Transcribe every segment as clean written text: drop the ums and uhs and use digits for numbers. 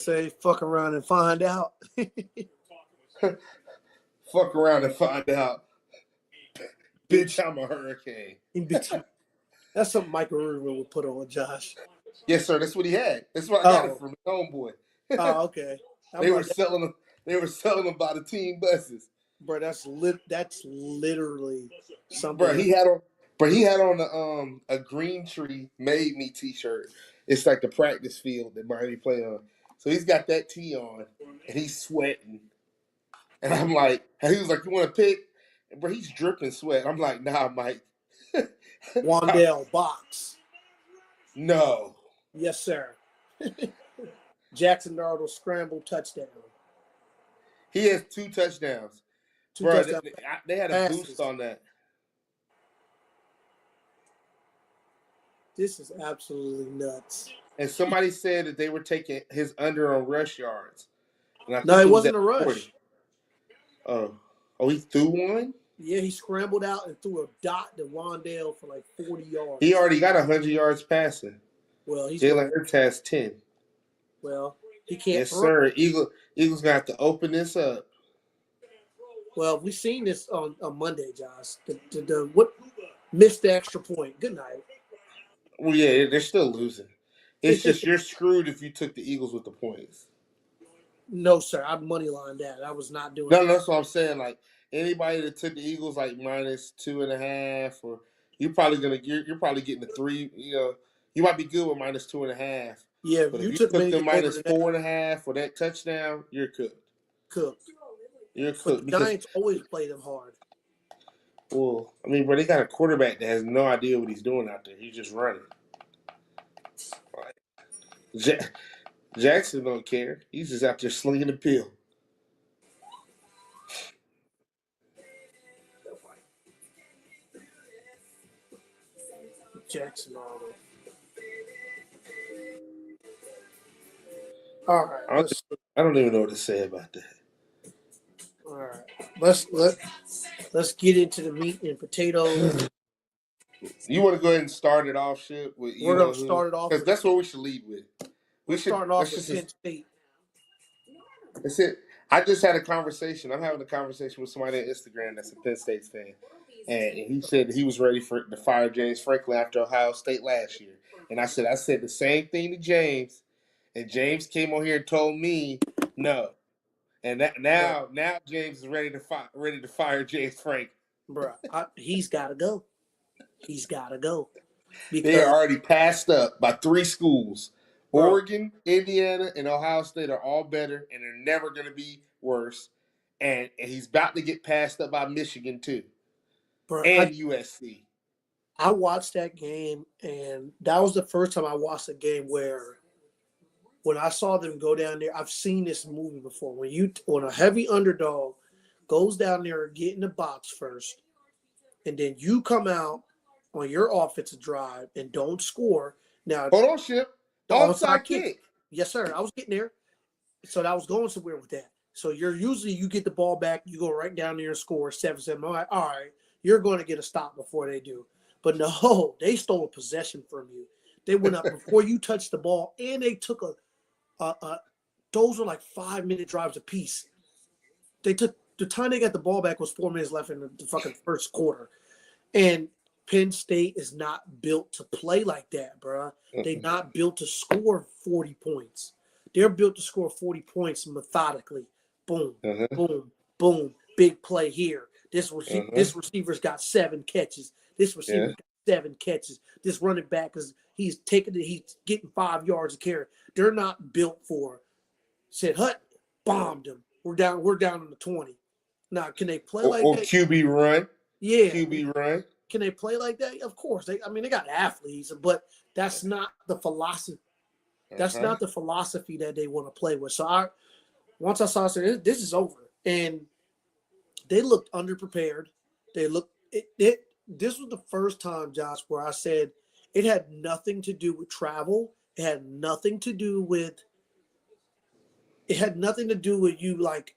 Say fuck around and find out. Fuck around and find out. Bitch, I'm a hurricane. That's something Michael Irvin would put on Josh. Yes, sir. That's what he had. That's where I got it from. Homeboy. Oh, okay. They were selling them. They were selling them by the team buses. Bro, that's literally something. Bro, he had on a Green Tree Made Me T-shirt. It's like the practice field that Miami play on. So he's got that tee on, and he's sweating. And I'm like, he was like, "You want to pick?" And bro, he's dripping sweat. I'm like, "Nah, Mike." Wan'Dale box. No. Yes, sir. Jackson Darnold scramble touchdown. He has 2 touchdowns. Bro, they had a boost on that. This is absolutely nuts. And somebody said that they were taking his under on rush yards. And no, it wasn't a rush. 40. Oh, he threw one? Yeah, he scrambled out and threw a dot to Wan'Dale for like 40 yards. He already got 100 yards passing. Well, Jalen Hurts has 10. Well, he can't. Yes, sir. Eagles gonna have to open this up. Well, we seen this on Monday, Josh. What missed the extra point? Good night. Well, yeah, they're still losing. It's just you're screwed if you took the Eagles with the points. No, sir. I'd moneyline that. I was not doing that. No, that's what I'm saying. Like anybody that took the Eagles like -2.5, or you're probably getting the 3. You know, you might be good with -2.5. Yeah, but if you took them -4.5 for that touchdown, you're cooked. You're cooked. But the Giants always play them hard. Well, I mean, bro, they got a quarterback that has no idea what he's doing out there. He's just running. Jackson don't care. He's just out there slinging the pill. Jackson all right. I don't even know what to say about that. All right. Let's get into the meat and potatoes. You want to go ahead and start it off, shit? We're going to start it off. Because that's what we should lead with. We're starting off with Penn State. That's it. I just had a conversation. I'm having a conversation with somebody on Instagram that's a Penn State fan. And he said he was ready to fire James Franklin after Ohio State last year. And I said the same thing to James. And James came on here and told me no. And now James is ready to fire James Franklin. Bro, he's got to go. He's got to go. They are already passed up by 3 schools. Oregon, Indiana, and Ohio State are all better, and they're never going to be worse. And he's about to get passed up by Michigan, too. Bro, and USC. I watched that game, and that was the first time I watched a game where when I saw them go down there, I've seen this movie before. When a heavy underdog goes down there and get in the box first, and then you come out on your offensive drive and don't score. Now, hold on, Ship. Onside kick. Yes, sir. I was getting there. So I was going somewhere with that. So you get the ball back, you go right down there and score 7-7. I'm like, all right, you're going to get a stop before they do. But no, they stole a possession from you. They went up before you touched the ball, and they took those were like 5-minute drives apiece. They took the time they got the ball back was 4 minutes left in the fucking first quarter. And Penn State is not built to play like that, bro. They're not built to score 40 points. They're built to score 40 points methodically. Boom, boom, boom. Big play here. This receiver's got 7 catches. This receiver got 7 catches. This running back he's getting 5 yards of carry. They're not built for. Said Hut bombed him. We're down in the 20. Now, can they play like that? Or QB run? Yeah, QB run. Can they play like that? Of course. They got athletes, but that's not the philosophy. That's not the philosophy that they want to play with. So once I saw it, this is over. And they looked underprepared. This was the first time, Josh, where I said it had nothing to do with travel. It had nothing to do with you like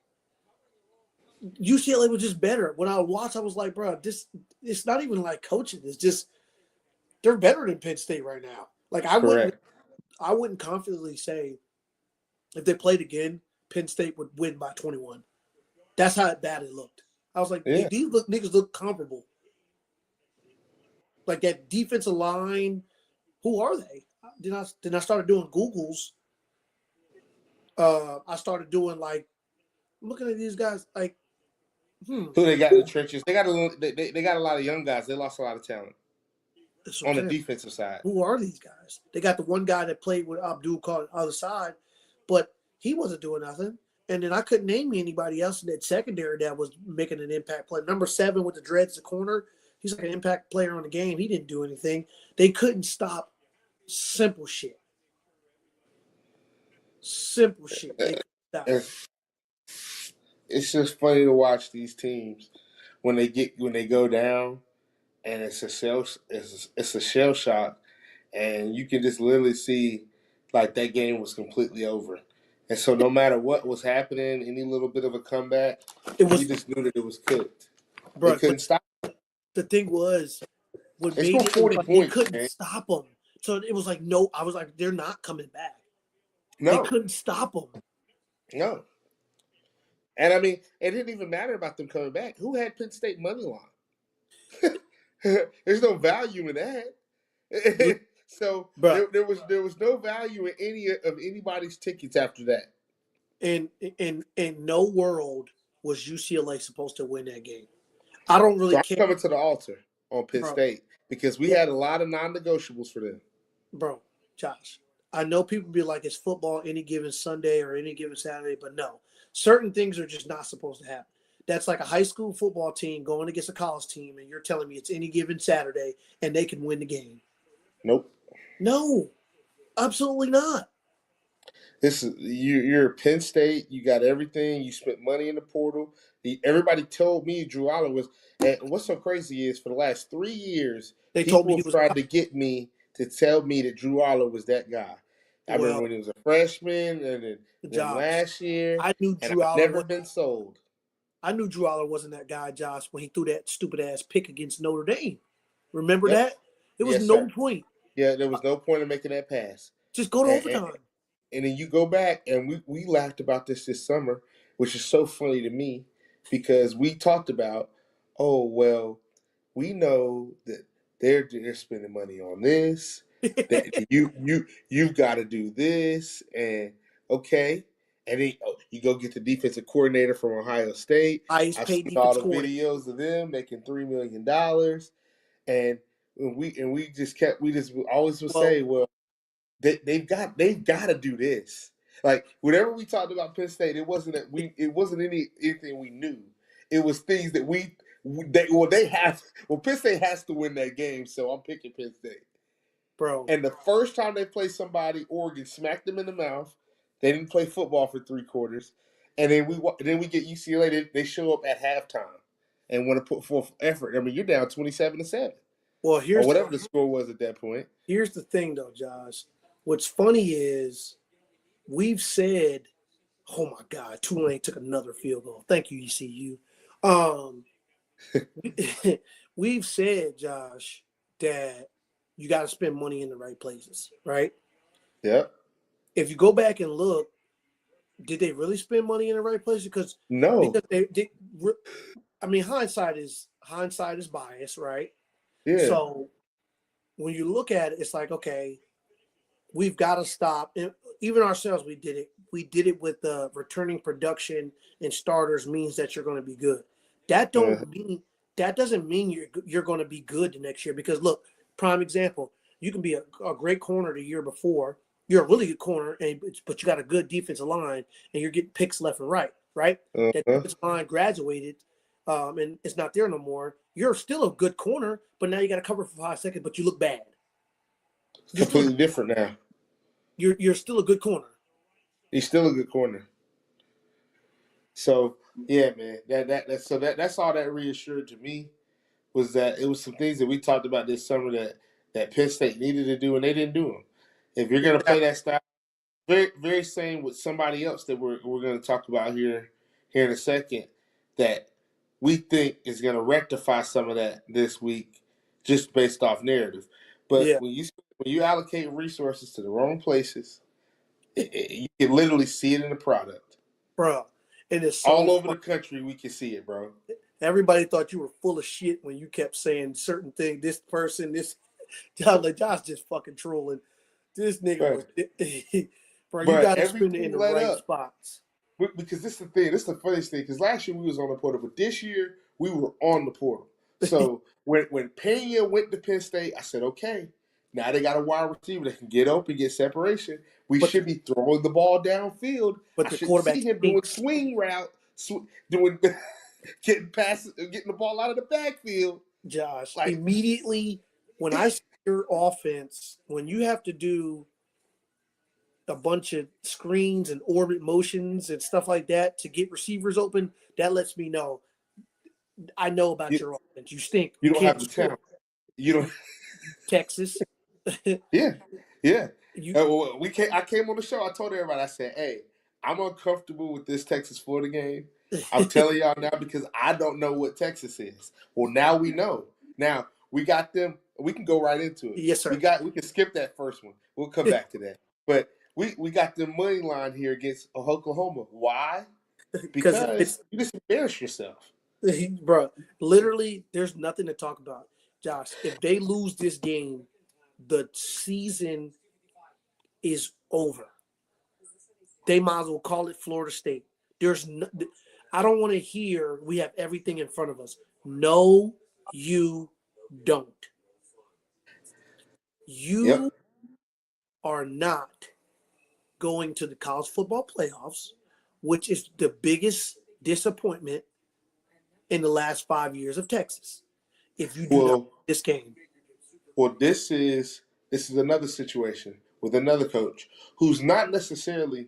UCLA was just better. When I watched, I was like, bro, it's not even like coaching. It's just they're better than Penn State right now. Like I wouldn't confidently say if they played again, Penn State would win by 21. That's how bad it looked. I was like, Yeah. these niggas look comparable. Like that defensive line, who are they? Then I started doing Googles. I started doing like looking at these guys like, Who they got in the trenches? They got they got a lot of young guys. They lost a lot of talent on the defensive side. Who are these guys? They got the one guy that played with Abdul called the other side, but he wasn't doing nothing. And then I couldn't name me anybody else in that secondary that was making an impact play. Number 7 with the dreads, the corner, he's like an impact player on the game. He didn't do anything. They couldn't stop simple shit. Simple shit. They couldn't stop. It's just funny to watch these teams when they go down, and it's a shell shock, and you can just literally see like that game was completely over. And so no matter what was happening, any little bit of a comeback, you just knew that it was cooked. Bro, they couldn't stop. The thing was, what made it 40 points, they couldn't stop them. So it was like, no, I was like, they're not coming back. No. They couldn't stop them. No. And I mean, it didn't even matter about them coming back. Who had Penn State money line? There's no value in that. So there was no value in any of anybody's tickets after that. And in no world was UCLA supposed to win that game. I don't really care. I'm coming to the altar on Penn State because we had a lot of non-negotiables for them. Bro, Josh, I know people be like, it's football any given Sunday or any given Saturday, but no. Certain things are just not supposed to happen. That's like a high school football team going against a college team, and you're telling me it's any given Saturday and they can win the game. Nope. No, absolutely not. You're Penn State. You got everything. You spent money in the portal. Everybody told me Drew Allar was. And what's so crazy is for the last 3 years, people tried to get me to tell me that Drew Allar was that guy. I remember when he was a freshman, and then last year. I knew Drew Allar never been sold. I knew Drew Allar wasn't that guy, Josh, when he threw that stupid ass pick against Notre Dame. Remember that? It was no point. Yeah, there was no point in making that pass. Just go to overtime. And then you go back, and we laughed about this summer, which is so funny to me because we talked about, oh, well, we know that they're spending money on this. That you've got to do this, and okay. And then you go get the defensive coordinator from Ohio State. I've seen all the videos of them making $3 million. And we just always would say, well, they've got to do this. Like whenever we talked about Penn State, it wasn't anything we knew. It was things that Penn State has to win that game, so I'm picking Penn State. Bro. And the first time they play somebody, Oregon smacked them in the mouth. They didn't play football for 3 quarters, and then we get UCLA. They show up at halftime and want to put forth effort. I mean, you're down 27-7. Well, or whatever the score was at that point. Here's the thing, though, Josh. What's funny is we've said, "Oh my God, Tulane took another field goal." Thank you, ECU. We've said, Josh, that you got to spend money in the right places, right? Yeah. If you go back and look, did they really spend money in the right places? Because hindsight is biased, right? Yeah. So when you look at it, it's like, okay, we've got to stop. And even ourselves, we did it. We did it with the returning production and starters means that you're going to be good. That doesn't mean you're going to be good the next year. Because look, prime example, you can be a great corner the year before. You're a really good corner, but you got a good defensive line, and you're getting picks left and right. That defensive line graduated, and it's not there no more. You're still a good corner, but now you got to cover for 5 seconds, but you look bad. It's completely different now. You're still a good corner. He's still a good corner. So yeah, man. That's all that reassured to me was that it was some things that we talked about this summer that Penn State needed to do, and they didn't do them. If you're going to play that style, very, very same with somebody else that we're going to talk about here in a second, that we think is going to rectify some of that this week, just based off narrative. But when you allocate resources to the wrong places, You can literally see it in the product, bro. And it's all so over funny. the country. We can see it, bro. Everybody thought you were full of shit when you kept saying certain thing. This person, this like Josh just fucking trolling. This nigga was, But, bro. You but got to spend it in everything the let right up spots. because this is the thing. This is the funniest thing because last year we was on the portal, but this year we were on the portal. So when Pena went to Penn State, I said, okay, now they got a wide receiver that can get open, get separation. We But should be throwing the ball downfield. but I the shouldn't quarterback see him doing stinks. swing route, doing getting passes, getting the ball out of the backfield. Josh, Like, immediately when I see your offense, when you have to do a bunch of screens and orbit motions and stuff like that to get receivers open, that lets me know I know about you, your offense. You stink. you You don't can't have the score. talent. You don't. Texas. Yeah, yeah. You Well, I came on the show. I told everybody. I said, "Hey, I'm uncomfortable with this Texas Florida game. I'm telling y'all now because I don't know what Texas is. Well, now we know. Now we got them. We can go right into it. yes, sir. We can skip that first one. We'll come back to that. But we got the money line here against Oklahoma. Why? Because Because it's you just embarrass yourself. bro, literally there's nothing to talk about. Josh, if they lose this game, the season is over. They might as well call it Florida State. There's no, I don't want to hear we have everything in front of us. No, you don't. Yep. You are not going to the college football playoffs, which is the biggest disappointment in the last 5 years of Texas. If you do not Well, win this game, Well, this is another situation with another coach who's not necessarily.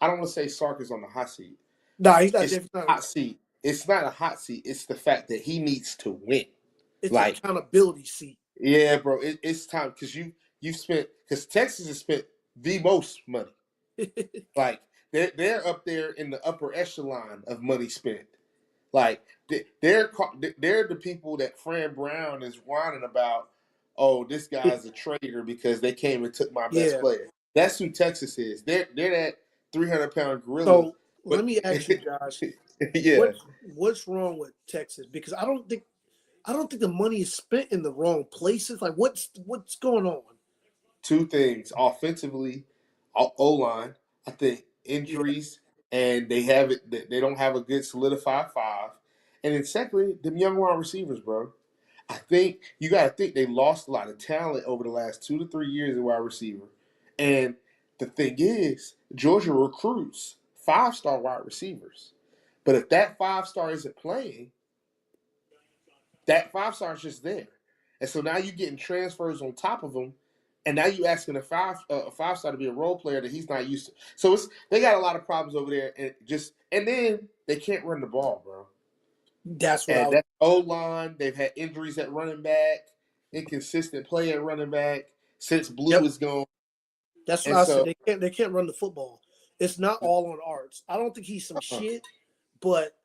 I don't want to say Sark is on the hot seat. no, he's not. It's a hot seat. It's not a hot seat. It's the fact that he needs to win. It's Like, accountability seat. yeah, bro, it's time because you spent because Texas has spent the most money. Like they're up there in the upper echelon of money spent. Like they're the people that Fran Brown is whining about. Oh, this guy's a traitor because they came and took my best Yeah. player. That's who Texas is. They're that 300-pound gorilla. So But let me ask you, Josh, yeah, what's wrong with Texas? Because I don't think the money is spent in the wrong places. Like what's going on? two things: offensively, O line. I think Yeah, injuries, and they have it. They don't have a good solidified five. And then secondly, them young wide receivers, bro. I think you got to think they lost a lot of talent over the last 2 to 3 years at wide receiver. And the thing is, Georgia recruits 5-star wide receivers. But if that 5-star isn't playing, that 5-star is just there. And so now you're getting transfers on top of them. And now you asking a 5-star to be a role player that he's not used to. So they got a lot of problems over there, and then they can't run the ball, bro. that's what I And was. that O line, they've had injuries at running back, inconsistent play at running back since Blue Yep, is gone. that's what And I said. so, They can't run the football. It's not all on Arts. I don't think he's some uh-uh. shit, but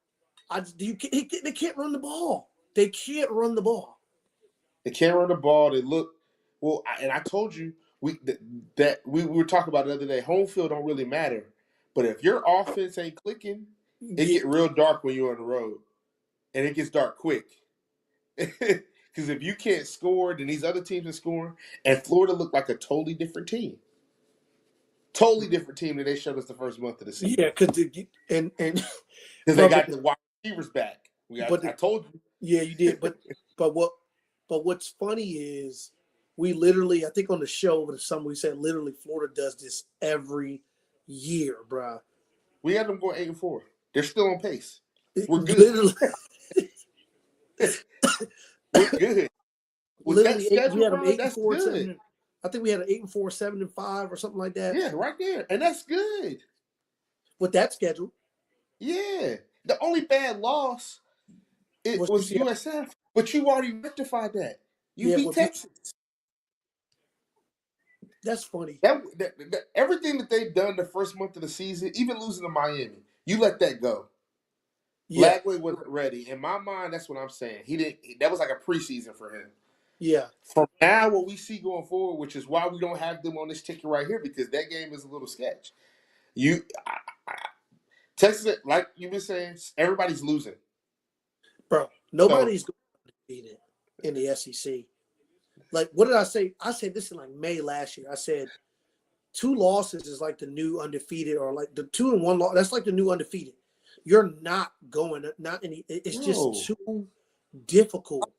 they can't run the ball. They can't run the ball. They can't run the ball. They look well, and I told you we were talking about it the other day. Home field don't really matter, but if your offense ain't clicking, it Yeah, get real dark when you're on the road, and it gets dark quick. Because if you can't score, then these other teams are scoring, and Florida looked like a totally different team. Totally different team than they showed us the first month of the season. yeah, because and Because they bro, got the wide receivers back. I told you. yeah, you did. But what's funny is we literally, I think on the show over the summer, we said literally Florida does this every year, bro. We had them going 8-4. They're still on pace. We're good. Literally, We're good. With that literally we schedule had them run, eight and that's four, good. 7. I think we had an 8-4, 7-5, or something like that Yeah, right there. And that's good. with that schedule. Yeah. The only bad loss it Was was UCF. USF. But you already rectified that. You Yeah, beat but Texas. that's funny. Everything that they've done the first month of the season, even losing to Miami, you let that go. Yeah, Lagway wasn't ready. In my mind, that's what I'm saying. He didn't. That was like a preseason for him. Yeah. From now, what we see going forward, which is why we don't have them on this ticket right here, because that game is a little sketch. Texas, like you've been saying, everybody's losing. Bro, So nobody's going to beat it in the SEC. Like, what did I say? I said this in like May last year. I said 2 losses is like the new undefeated, or like the 2-1 loss. That's like the new undefeated. You're not going, not any. It's just too difficult.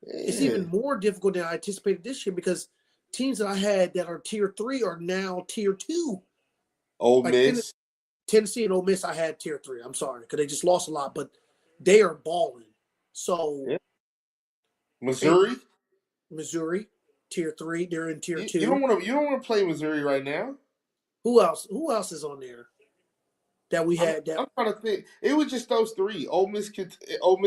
It's even more difficult than I anticipated this year, because teams that I had that are tier 3 are now tier 2. Ole Like Miss, Tennessee and Ole Miss, I had tier 3. I'm sorry, because they just lost a lot, but they are balling. So Missouri, tier 3. They're in tier 2. you don't want to play Missouri right now. Who else? Who else is on there that we had? I'm trying to think. It was just those 3: Ole Miss,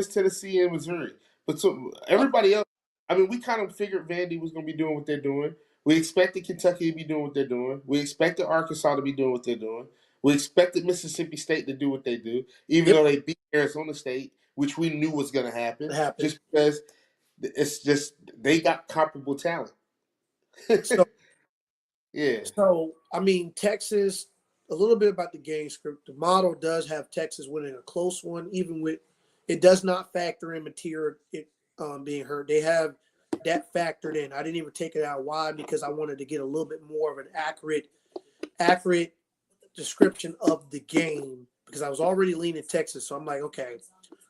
Tennessee, and Missouri. But so everybody else, I mean, we kind of figured Vandy was going to be doing what they're doing. We expected Kentucky to be doing what they're doing. We expected Arkansas to be doing what they're doing. We expected Mississippi State to do what they do, even though they beat Arizona State, which we knew was going to happen. Just because it's just they got comparable talent. So, yeah. So, I mean, Texas, a little bit about the game script. The model does have Texas winning a close one, even with it does not factor in Mateer being hurt. They have that factored in. I didn't even take it out. Why? Because I wanted to get a little bit more of an accurate description of the game, because I was already leaning Texas. So I'm like, okay,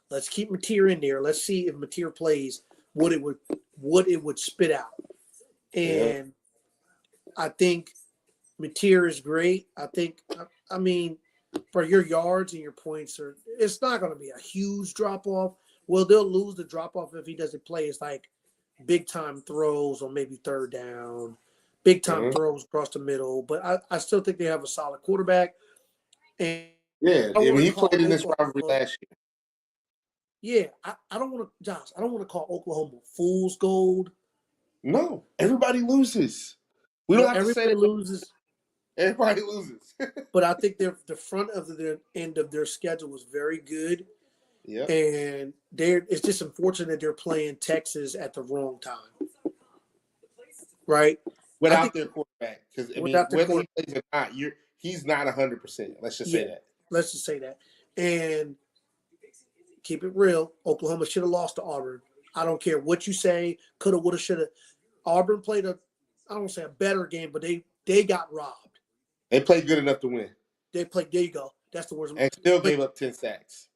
let's keep Mateer in there. Let's see if Mateer plays what it would spit out. And I think Mateer is great. I mean, for your yards and your points, it's not going to be a huge drop off. Well, they'll lose the drop off if he doesn't play. It's like big time throws on maybe 3rd down, big time throws across the middle. But I still think they have a solid quarterback. And he played in this rivalry last year. Yeah, I don't want to, Josh. I don't want to call Oklahoma fool's gold. No, everybody loses. We don't have to say that. Loses. Everybody loses. But I think the front of the end of their schedule was very good. Yeah. And it's just unfortunate that they're playing Texas at the wrong time. Right? Without their quarterback. Because I mean, whether he plays or not, he's not 100%. Let's just say that. Let's just say that. And keep it real, Oklahoma should have lost to Auburn. I don't care what you say, coulda, woulda, shoulda. Auburn played I don't say a better game, but they got robbed. They played good enough to win. There you go. That's the word. And still gave up 10 sacks.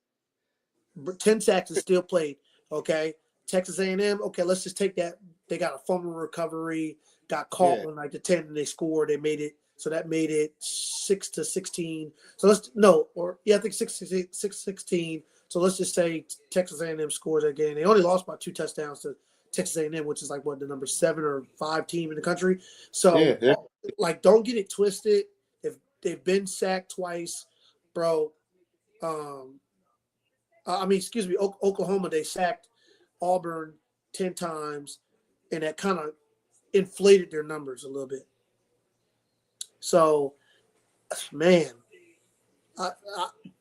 10 sacks and still played. Okay. Texas A&M, okay, let's just take that. They got a fumble recovery, got caught on like the 10 and they scored. They made it. So that made it 6-16. So I think 6-16. So let's just say Texas A&M scores that game. They only lost by 2 touchdowns to Texas A&M, which is like the number 7 or 5 team in the country. So like, don't get it twisted. If they've been sacked twice, bro. Oklahoma, they sacked Auburn 10 times, and that kind of inflated their numbers a little bit. So, man, I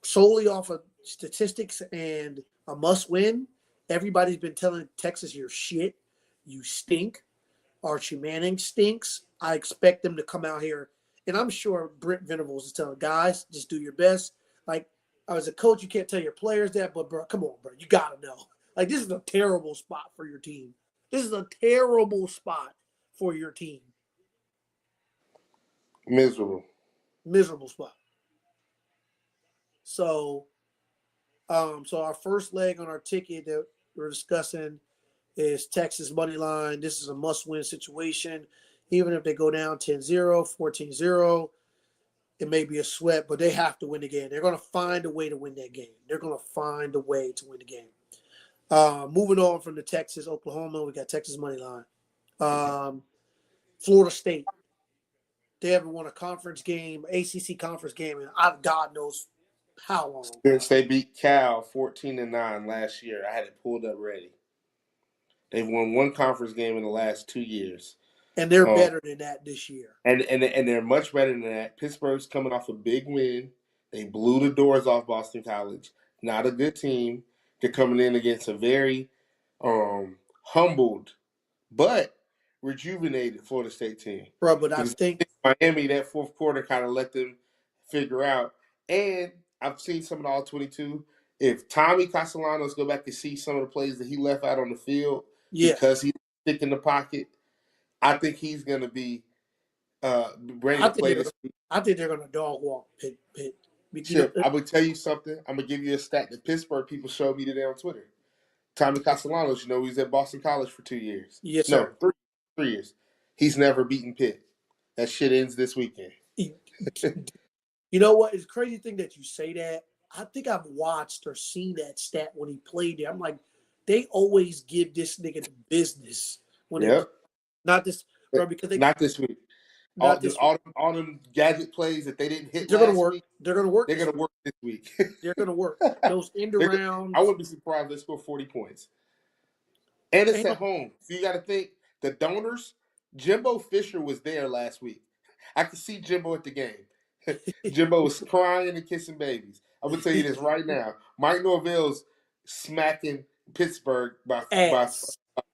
solely off of statistics and a must win, everybody's been telling Texas, you're shit, you stink. Archie Manning stinks. I expect them to come out here, and I'm sure Brent Venables is telling guys, just do your best. Like, as a coach, you can't tell your players that, but bro, come on, bro, you gotta know. Like, this is a terrible spot for your team. Miserable spot. So, so our first leg on our ticket that we're discussing is Texas money line. This is a must-win situation. Even if they go down 10-0, 14-0, it may be a sweat, but they have to win the game. They're going to find a way to win that game. Moving on from the Texas, Oklahoma, we got Texas money line. Florida State. They haven't won a conference game, ACC conference game, in God knows how long. Since they beat Cal 14-9 last year, I had it pulled up ready. They've won 1 conference game in the last 2 years. And they're better than that this year. And they're much better than that. Pittsburgh's coming off a big win. They blew the doors off Boston College. Not a good team. They're coming in against a very humbled but rejuvenated Florida State team. bro. But I Because think Miami, that fourth quarter kind of let them figure out. And I've seen some of the all-22. If Tommy Castellanos go back and see some of the plays that he left out on the field yeah, because he's thick in the pocket, I think he's going to be ready to play this week. I think they're gonna dog walk Pitt. Chip, I would tell you something. I'm gonna give you a stat that Pittsburgh people showed me today on Twitter. Tommy Castellanos, you know, he's at Boston College for 2 years. Yes, sir. No, 3 years. He's never beaten Pitt. That shit ends this weekend. You know what? It's a crazy thing that you say that. I think I've watched or seen that stat when he played there. I'm like, they always give this nigga the business when they not this, bro, because they not this week. Not this all them gadget plays that they didn't hit. They're gonna work. They're gonna work. They're gonna work this week. They're gonna work. Those end arounds. I wouldn't be surprised if they score 40 points. And it's at home. So you got to think the donors. Jimbo Fisher was there last week. I could see Jimbo at the game. Jimbo was crying and kissing babies. I'm gonna tell you this right now. Mike Norvell's smacking Pittsburgh by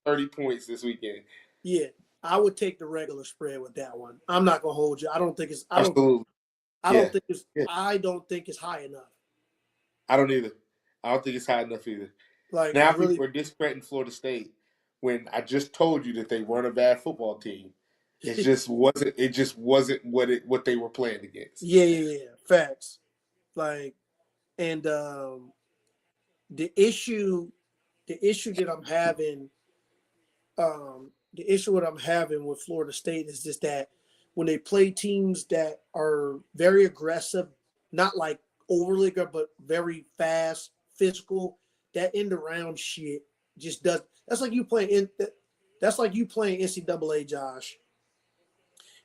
30 points this weekend. Yeah, I would take the regular spread with that one. I'm not gonna hold you. I don't think it's. I don't think it's high enough. I don't either. I don't think it's high enough either. Like now people are discrediting Florida State when I just told you that they weren't a bad football team. It just wasn't. It just wasn't what they were playing against. Yeah. Facts. Like, and the issue that I'm having, the issue what I'm having with Florida State is just that when they play teams that are very aggressive, not like overly good, but very fast, physical, that end around shit just does. That's like you playing NCAA, Josh,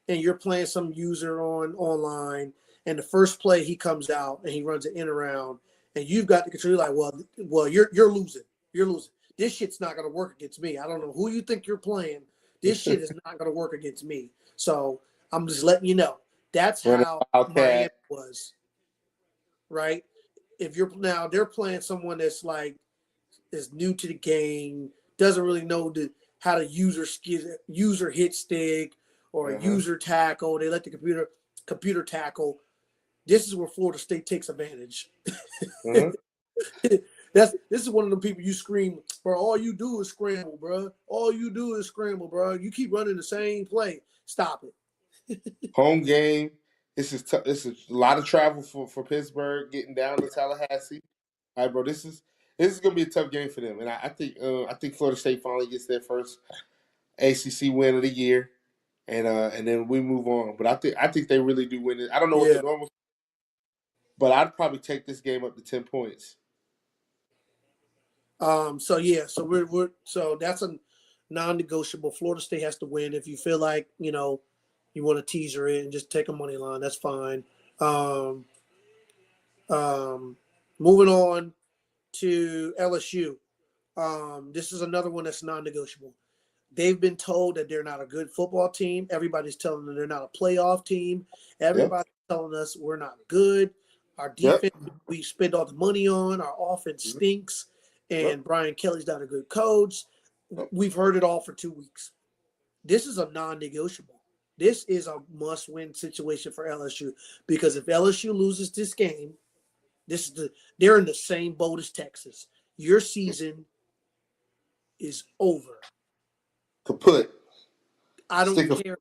and you're playing some user online, and the first play he comes out and he runs an in around, and you've got to control. You're like, well, you're losing. You're losing. This shit's not going to work against me. I don't know who you think you're playing. This shit is not going to work against me. So I'm just letting you know. That's how Miami was, right? If they're playing someone that's like is new to the game, doesn't really know how to user hit stick or a user tackle. They let the computer tackle. This is where Florida State takes advantage. This is one of the people you scream, bro. All you do is scramble, bro. All you do is scramble, bro. You keep running the same play. Stop it. Home game. This is a lot of travel for Pittsburgh, getting down to Tallahassee. All right, bro. This is gonna be a tough game for them, and I think Florida State finally gets their first ACC win of the year, and then we move on. But I think they really do win it. I don't know what the normal, but I'd probably take this game up to 10 points. So that's a non-negotiable. Florida State has to win. If you feel like you want to teaser it and just take a money line, that's fine. Moving on to LSU. This is another one that's non-negotiable. They've been told that they're not a good football team. Everybody's telling them they're not a playoff team. Everybody's telling us we're not good. Our defense, we spend all the money on. Our offense stinks. And Brian Kelly's not a good coach. We've heard it all for 2 weeks. This is a non-negotiable. This is a must-win situation for LSU because if LSU loses this game, they're in the same boat as Texas. Your season is over. Kaput. I don't care.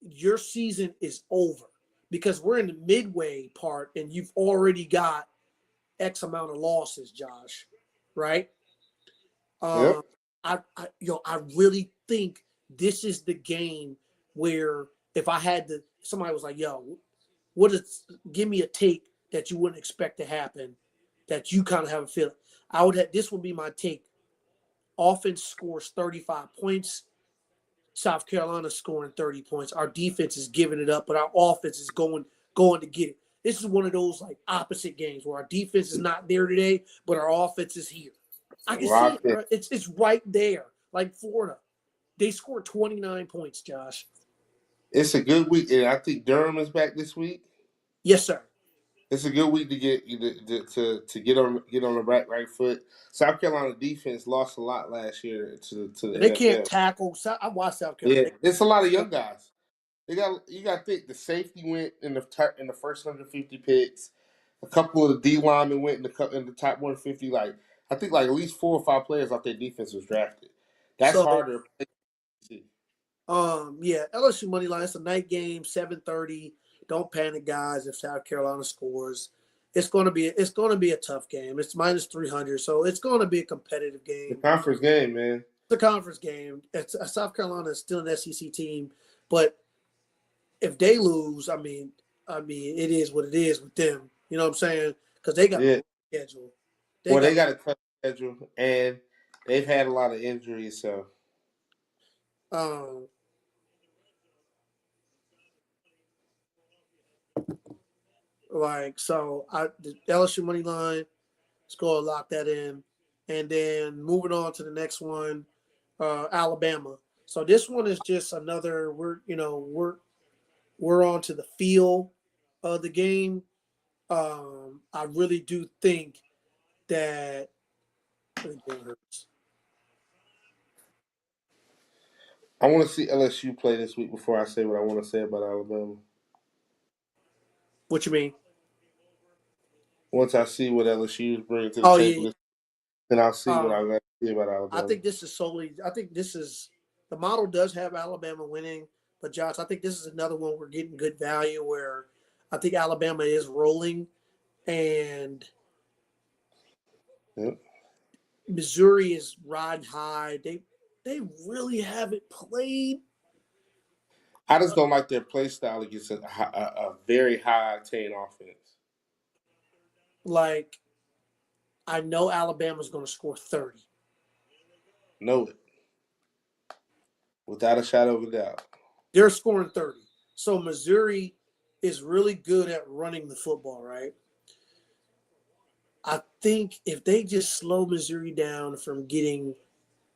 Your season is over because we're in the midway part and you've already got X amount of losses, Josh. Right? I really think this is the game where if I had to, somebody was like, give me a take that you wouldn't expect to happen, that you kind of have a feeling. This would be my take. Offense scores 35 points. South Carolina scoring 30 points. Our defense is giving it up, but our offense is going to get it. This is one of those like opposite games where our defense is not there today, but our offense is here. I can see it. Bro. It's right there. Like Florida, they scored 29 points, Josh. It's a good week, and I think Durham is back this week. Yes, sir. It's a good week to get to get on the right foot. South Carolina defense lost a lot last year to the They can't NFL. tackle. I watched South Yeah, Carolina. it's a lot of young guys. You got to think the safety went in the first 150 picks. A couple of the D linemen went in the top 150. Like I think like at least 4 or 5 players off their defense was drafted. That's So harder to see. yeah, LSU money line. It's a night game, 7:30. Don't panic, guys. If South Carolina scores, it's going to be a tough game. It's minus 300, so it's going to be a competitive The game. conference game, man. It's a conference game. South Carolina is still an SEC team, but if they lose, I mean, it is what it is with them. You know what I'm saying? Because they got Yeah. a schedule. They got a tough schedule, and they've had a lot of injuries. So, um, the LSU money line. Let's go and lock that in, and then moving on to the next one, Alabama. So this one is just another. We're on to the feel of the game. I really do think that hurts. I want to see LSU play this week before I say what I want to say about Alabama. What you mean? Once I see what LSU is bringing to the Oh table, yeah. then I'll see what I got to say about Alabama. I think this is the model does have Alabama winning, but Josh, I think this is another one we're getting good value where I think Alabama is rolling and Yep. Missouri is riding high. They really haven't played. I just don't like their play style against a very high octane offense. Like, I know Alabama's going to score 30. Know it. Without a shadow of a doubt. They're scoring 30. So Missouri is really good at running the football, right? I think if they just slow Missouri down from getting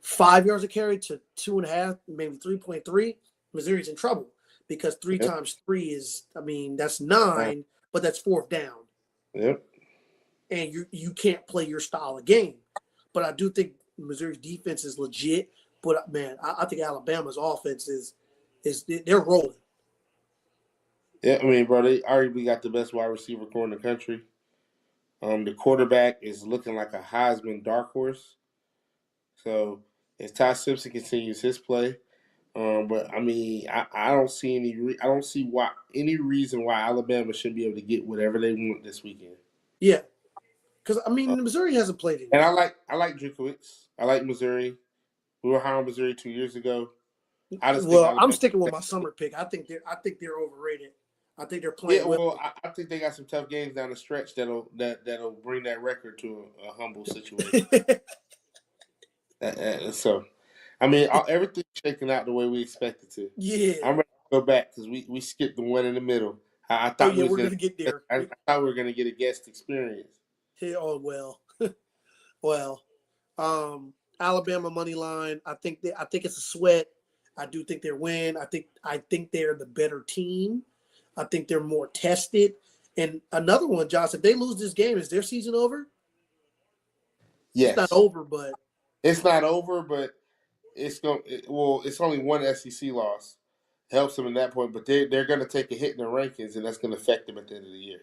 5 yards of carry to 2.5, maybe 3.3, Missouri's in trouble because 3 Yep. times 3 is, that's 9, but that's 4th down. Yep. And you can't play your style of game. But I do think Missouri's defense is legit. But man, I think Alabama's offense is they're rolling. Yeah, I mean, bro, they arguably got the best wide receiver core in the country. The quarterback is looking like a Heisman dark horse. So if Ty Simpson continues his play, but I mean, I don't see I don't see any reason why Alabama shouldn't be able to get whatever they want this weekend. Yeah, because Missouri hasn't played it. And I like Drakowitz. I like Missouri. We were high on Missouri 2 years ago. I'm sticking with my summer pick. I think they're overrated. I think they're playing well. I think they got some tough games down the stretch that'll bring that record to a humble situation. So, I mean, everything's shaking out the way we expected to. Yeah, I'm ready to go back because we skipped the one in the middle. I thought we're gonna get there. I thought we were gonna get a guest experience. Yeah, well, Alabama money line. I think it's a sweat. I do think they're win. I think they're the better team. I think they're more tested. And another one, Josh, if they lose this game, is their season over? Yes. It's not over, but it's not over, but it's going. It's only one SEC loss. Helps them in that point, but they're going to take a hit in the rankings, and that's going to affect them at the end of the year.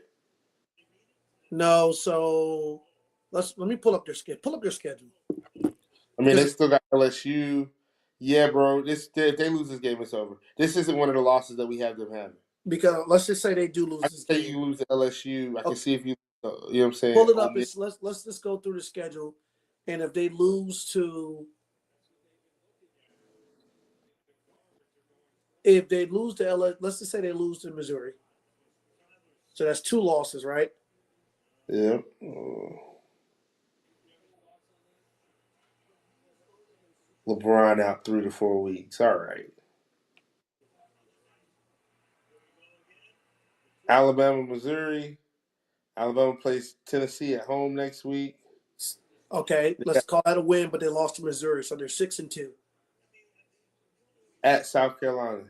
No, so let me pull up their schedule. Pull up their schedule. I mean, they still got LSU. Yeah, bro. If they lose this game, it's over. This isn't one of the losses that we have them having. Because let's just say they do lose this game. You lose to LSU. I can see if you know what I'm saying. Pull it up. Let's just go through the schedule, and if they lose to LA, let's just say they lose to Missouri. So that's 2 losses, right? Yeah. LeBron out 3 to 4 weeks. All right. Alabama, Missouri. Alabama plays Tennessee at home next week. Okay, let's call that a win, but they lost to Missouri, so they're 6-2. At South Carolina.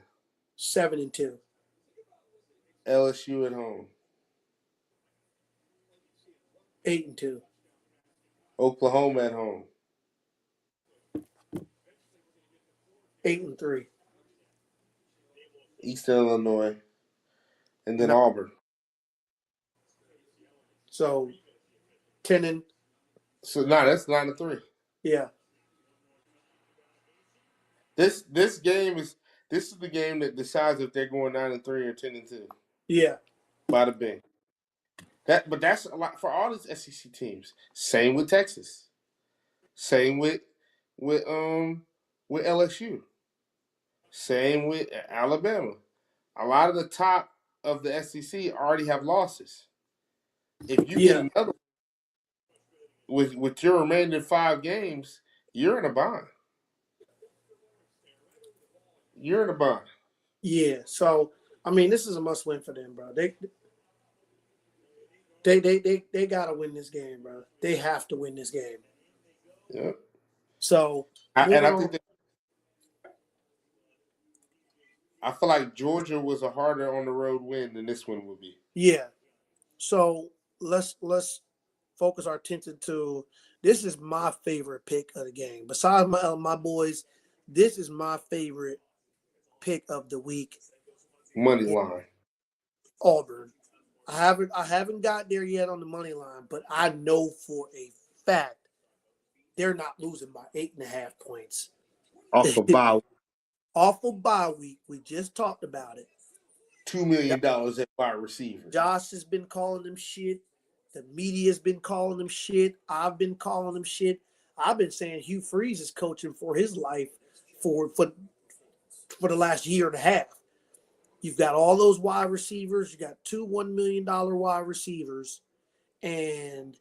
7-2. LSU at home. 8-2. Oklahoma at home. 8-3. Eastern Illinois. And then No. Auburn. So 10 So that's 9-3. yeah. This game is the game that decides if they're going 9-3 or 10-2. Yeah. Bada bing. But that's a lot for all these SEC teams. Same with Texas. Same with LSU. Same with Alabama. A lot of the top of the SEC already have losses. If you get another with your remaining 5 games, you're in a bind. You're in a bind. Yeah. So I mean, this is a must win for them, bro. They gotta win this game, bro. They have to win this game. Yeah. So I think I feel like Georgia was a harder on the road win than this one would be. Yeah. So let's focus our attention to this is my favorite pick of the game. Besides my boys, this is my favorite pick of the week. Money line. Auburn. I haven't got there yet on the money line, but I know for a fact they're not losing by 8.5 points. Off of bye. Off of bye week. We just talked about it. $2 million at wide receiver. Josh has been calling them shit. The media's been calling them shit. I've been calling them shit. I've been saying Hugh Freeze is coaching for his life for the last year and a half. You've got all those wide receivers. You got 2 $1 million wide receivers, and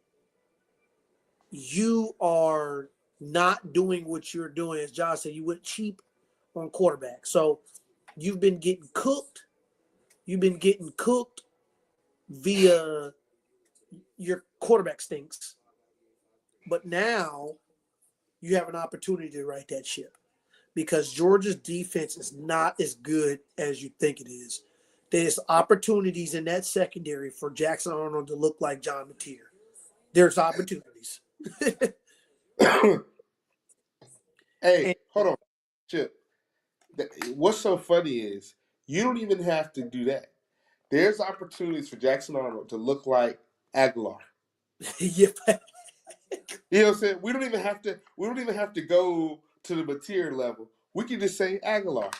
you are not doing what you're doing. As Josh said, you went cheap on quarterback. So you've been getting cooked. You've been getting cooked via your quarterback stinks. But now you have an opportunity to right that ship because Georgia's defense is not as good as you think it is. There's opportunities in that secondary for Jackson Arnold to look like John Mateer. There's opportunities. Hey, hold on. Chip. What's so funny is you don't even have to do that. There's opportunities for Jackson Arnold to look like Aguilar. Yeah. You know what I'm saying? We don't even have to go to the Mateer level. We can just say Aguilar.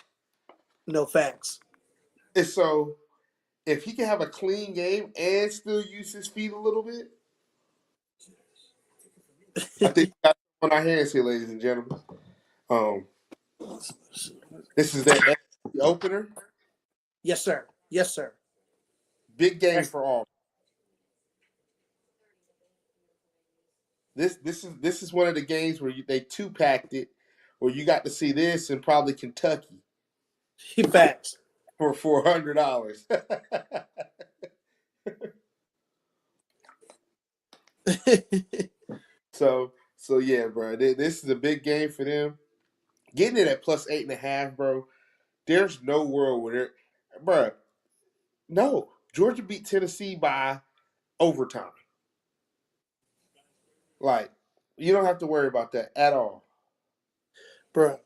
No facts. And so if he can have a clean game and still use his feet a little bit, I think that's on our hands here, ladies and gentlemen. This is their opener. Yes, sir. Yes, sir. Big game for all. This is one of the games where they 2-packed it, where you got to see this in probably Kentucky. Facts. For $400. So yeah, bro. This is a big game for them. Getting it at plus 8.5, bro. There's no world where bro. No, Georgia beat Tennessee by overtime. Like, you don't have to worry about that at all, bro.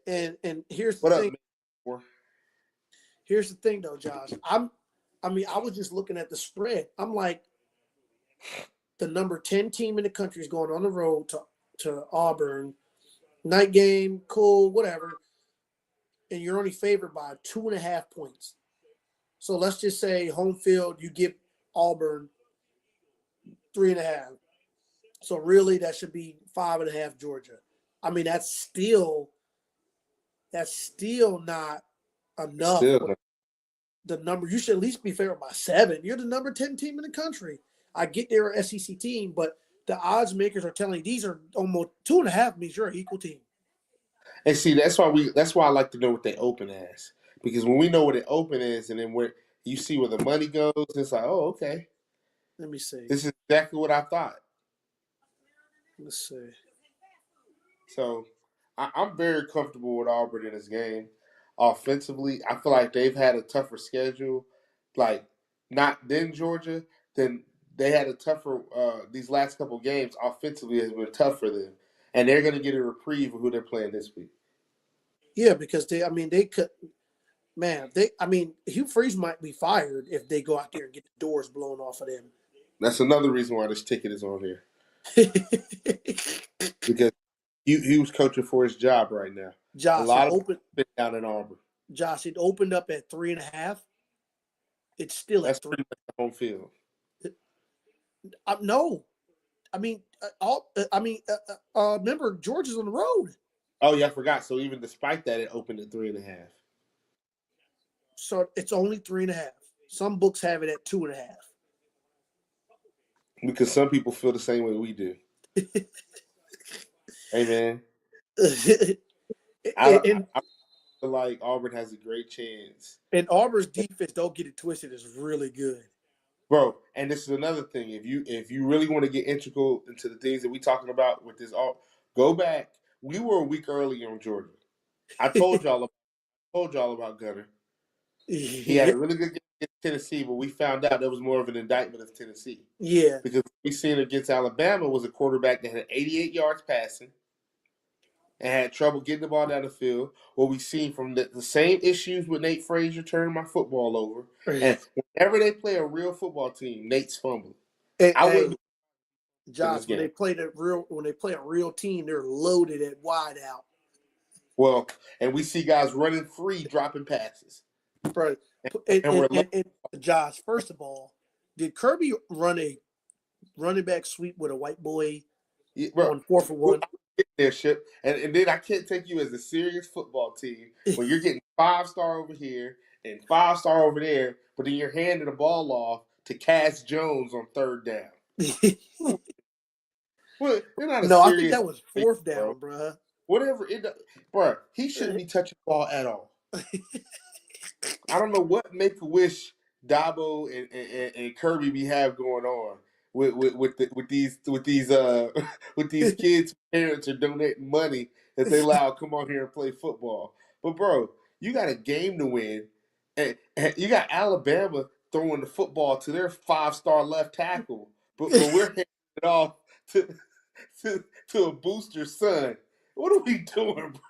And here's the thing. Here's the thing, though, Josh. I was just looking at the spread. I'm like, the number 10 team in the country is going on the road to Auburn. Night game, cool, whatever. And you're only favored by 2.5 points. So let's just say home field, you give Auburn 3.5. So really, that should be 5.5 Georgia. I mean, that's still not enough. The number, you should at least be favored by 7. You're the number 10 team in the country. I get they're an SEC team, but the odds makers are telling you these are almost 2.5 means you're an equal team. And see, that's why I like to know what they open as. Because when we know what it open is, and then where you see where the money goes, it's like, oh, okay. Let me see. This is exactly what I thought. Let's see. So I'm very comfortable with Auburn in this game. Offensively, I feel like they've had a tougher schedule. Like, not than Georgia, than they had a tougher these last couple games offensively has been tough for them, and they're going to get a reprieve of who they're playing this week. Yeah, because they could. Man, Hugh Freeze might be fired if they go out there and get the doors blown off of them. That's another reason why this ticket is on here. Because he was coaching for his job right now. Josh, a lot of down in Auburn. Josh, it opened up at 3.5. It's still That's at 3. pretty much the home field. No, remember Georgia's on the road. Oh yeah, I forgot. So even despite that, it opened at 3.5. So it's only 3.5. Some books have it at 2.5. Because some people feel the same way we do. Hey man, I feel like Auburn has a great chance. And Auburn's defense, don't get it twisted, is really good, bro. And this is another thing. If you really want to get integral into the things that we talking about with this, go back. We were a week early on Georgia. I told y'all about Gunner. He had a really good game against Tennessee, but we found out that was more of an indictment of Tennessee. Yeah. Because we seen against Alabama was a quarterback that had 88 yards passing and had trouble getting the ball down the field. What we seen from the same issues with Nate Frazier turning my football over. And whenever they play a real football team, Nate's fumbling. Josh, when they play a real team, they're loaded at wide out. Well, and we see guys running free, dropping passes. Right. And Josh, first of all, did Kirby run a running back sweep with a white boy on 4th and 1? Their ship, and then I can't take you as a serious football team when you're getting 5-star over here and 5-star over there, but then you're handing the ball off to Cass Jones on 3rd down. Well, I think that was 4th down, bro. Whatever bro, he shouldn't be touching the ball at all. I don't know what Make-A-Wish Dabo and Kirby be have going on with these kids' parents are donating money that they allow to come on here and play football. But bro, you got a game to win, and you got Alabama throwing the football to their 5-star left tackle, but we're handing it off to a booster's son. What are we doing, bro?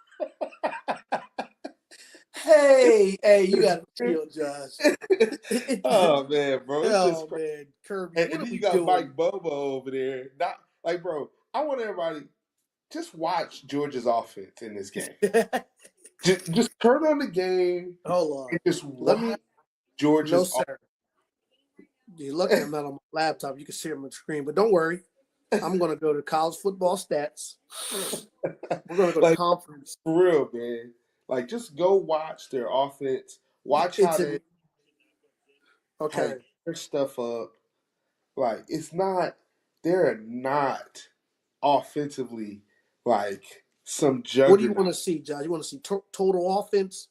Hey, you got to chill, Josh. Oh man, bro! It's just man, Kirby. And then you got doing? Mike Bobo over there. Not like, bro. I want everybody just watch Georgia's offense in this game. just turn on the game. Hold on. And just watch Georgia's. No, sir. You're looking at them on my laptop. You can see them on the screen, but don't worry. I'm going to go to college football stats. We're going to go to conference. For real, man. Like, just go watch their offense. Watch how they their stuff up. Like, they're not offensively like some juggernaut. What do you want to see, Josh? You want to see total offense?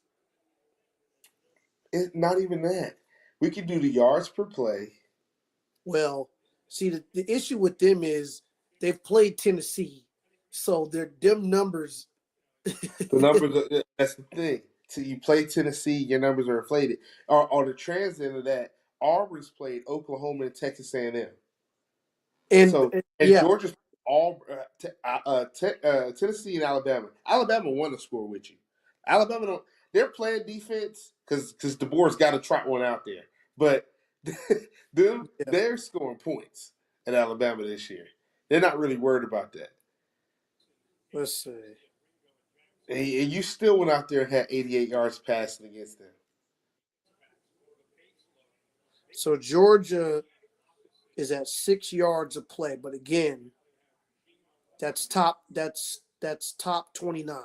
It's not even that. We can do the yards per play. Well, see, the issue with them is they've played Tennessee, so them numbers. The numbers. That's the thing. So you play Tennessee, your numbers are inflated. Or on the trans end of that, Auburn's played Oklahoma and Texas A&M. And Georgia's Tennessee and Alabama. Alabama won the score with you. Alabama they're playing defense because DeBoer's got to trot one out there. But they're scoring points at Alabama this year. They're not really worried about that. Let's see. And you still went out there and had 88 yards passing against them. So Georgia is at 6 yards of play, but again, that's top 29.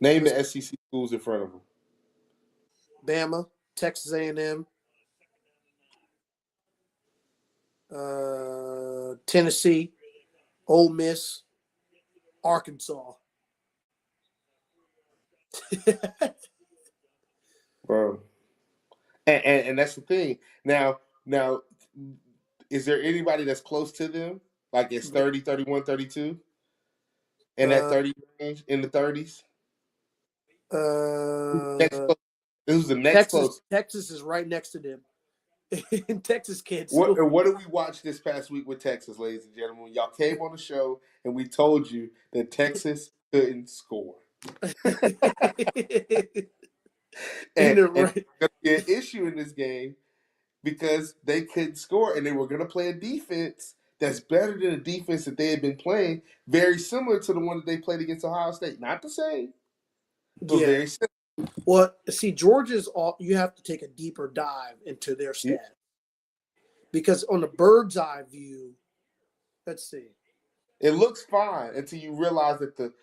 Name the SEC schools in front of them. Bama, Texas A&M, Tennessee, Ole Miss, Arkansas. Bro. And that's the thing. Now, is there anybody that's close to them? Like it's 30, 31, 32? In that 30 range, in the 30s? Who's the next close? Texas is right next to them. and Texas can't What score. and what did we watch this past week with Texas, ladies and gentlemen? Y'all came on the show and we told you that Texas couldn't score. In And the it's right. going to be an issue in this game because they couldn't score and they were going to play a defense that's better than the defense that they had been playing, very similar to the one that they played against Ohio State. Not the same, but Yeah. very similar. Well, see, Georgia's all you have to take a deeper dive into their Yeah. stats because on the bird's eye view, let's see. It looks fine until you realize that the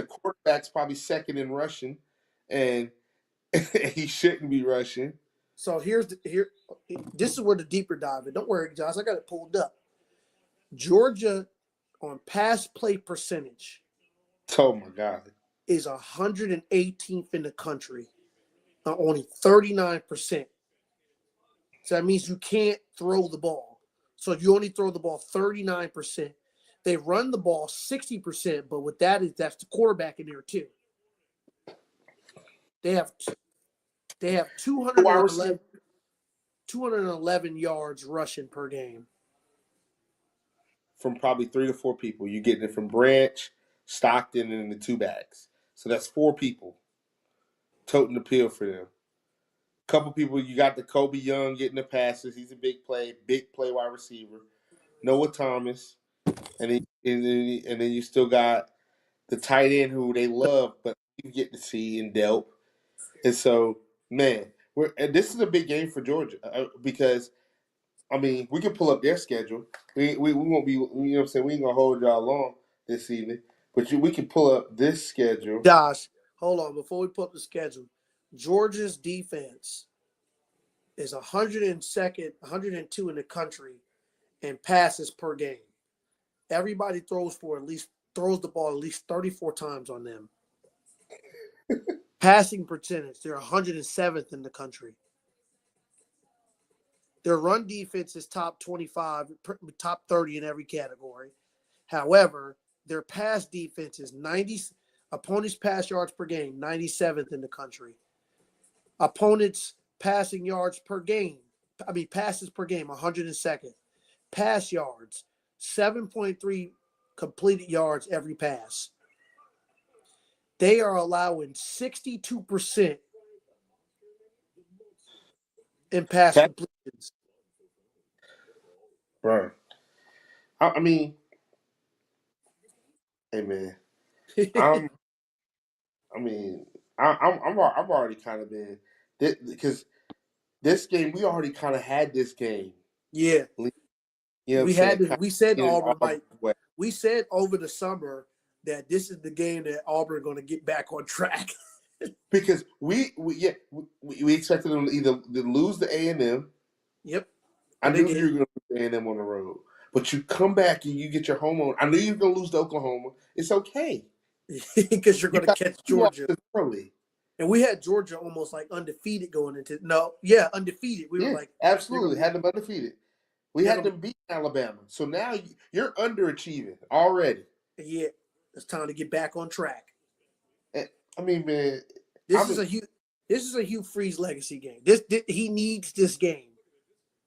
quarterback's probably second in rushing, and he shouldn't be rushing. So this is where the deeper dive is. Don't worry, Josh, I got it pulled up. Georgia on pass play percentage Oh my God. is 118th in the country, only 39%. So that means you can't throw the ball. So you only throw the ball 39%. They run the ball 60%, but with that's the quarterback in there too. They have 211 yards rushing per game. From probably 3 to 4 people. You're getting it from Branch, Stockton, and the two backs. So that's 4 people toting the pill for them. Couple people, you got the Kobe Young getting the passes. He's a big play wide receiver. Noah Thomas. And then you still got the tight end who they love, but you get to see in Delp. And so, man, this is a big game for Georgia because, I mean, we can pull up their schedule. We won't be, you know what I'm saying, we ain't going to hold y'all long this evening. But we can pull up this schedule. Josh, hold on. Before we put up the schedule, Georgia's defense is 102 in the country in passes per game. Everybody throws the ball at least 34 times on them. Passing percentage, they're 107th in the country. Their run defense is top 25, top 30 in every category. However, their pass defense is 90. Opponents' pass yards per game, 97th in the country. Opponents' passing yards per game, passes per game, 102nd. Pass yards, 7.3 completed yards every pass. They are allowing 62% in pass completions. Right. I mean, hey man, I've already kind of been because this game we already kind of had this game. Yeah, you know we said Auburn we said over the summer that this is the game that Auburn are going to get back on track. Because we expected them to either lose the A&M. Yep. I knew you were going to lose A&M on the road. But you come back and you get your home on. I knew you were going to lose to Oklahoma. It's okay. Because you're going to catch Georgia. Early. And we had Georgia almost like undefeated going into undefeated. We were like absolutely had them undefeated. We had them beat Alabama. So now you're underachieving already. Yeah. It's time to get back on track. I mean, man, this is a Hugh Freeze legacy game. He needs this game.